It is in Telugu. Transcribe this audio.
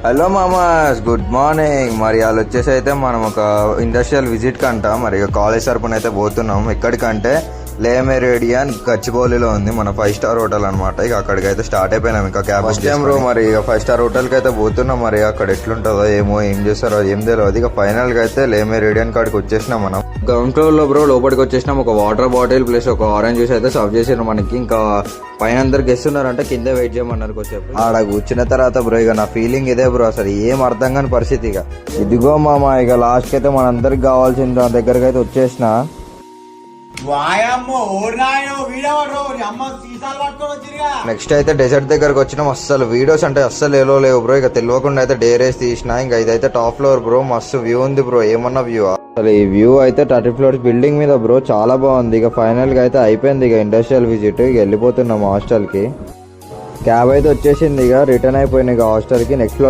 Hello మామాస్, good morning. మరి వాళ్ళు వచ్చేసి అయితే మనం ఒక ఇండస్ట్రియల్ విజిట్ కంట మరి కాలేజ్ తరపున అయితే పోతున్నాం. ఎక్కడికంటే లే మెరిడియన్ గచ్చిబౌలిలో ఉంది మన 5 స్టార్ హోటల్ అనమాట. ఇక అక్కడికి అయితే స్టార్ట్ అయిపోయినాం. ఇంకా క్యాబ్ బ్రో. మరి ఇక 5 స్టార్ హోటల్కి అయితే పోతున్నాం. మరి అక్కడ ఎట్లుంటుందో ఏమో, ఏం చేస్తారో ఏం తెలియదు. ఇక ఫైనల్గా అయితే లే మెరిడియన్ కాడికి వచ్చేసినాం మనం. గ్రౌండ్ ఫ్లోర్ లో బ్రో లోపలికి వచ్చేసినాం. ఒక వాటర్ బాటిల్ ప్లస్ ఒక ఆరెంజ్ జ్యూస్ అయితే సర్వ్ చేసారు మనకి. ఇంకా పైన అందరు గెస్ట్ ఉన్నారంటే కింద వెయిట్ చేయమన్నారు కొంచెం. ఆడ కూర్చున్న తర్వాత బ్రో ఇక నా ఫీలింగ్ ఇదే బ్రో, అసలు ఏం అర్థం కాని పరిస్థితి. ఇక ఇదిగో మామ, ఇక లాస్ట్ అయితే మనందరికి కావాల్సిన దగ్గరకి అయితే వచ్చేసిన. నెక్స్ట్ అయితే డెజర్ట్ దగ్గరకు వచ్చినాం. అస్సలు వీడియోస్ అంటే అస్సలు ఏలో లేవు బ్రో. ఇక తెలియకుండా అయితే డేరేస్ తీసిన. ఇంకా ఇదైతే టాప్ ఫ్లోర్ బ్రో, మస్తు వ్యూ ఉంది బ్రో. ఏమన్నా వ్యూ, అసలు ఈ వ్యూ అయితే 30 ఫ్లోర్స్ బిల్డింగ్ మీద బ్రో, చాలా బాగుంది. ఇక ఫైనల్ గా అయితే అయిపోయింది ఇక ఇండస్ట్రియల్ విజిట్. ఇక వెళ్ళిపోతున్నాం హాస్టల్ కి. క్యాబ్ అయితే వచ్చేసింది. ఇక రిటర్న్ అయిపోయింది ఇక హాస్టల్ కి. నెక్స్ట్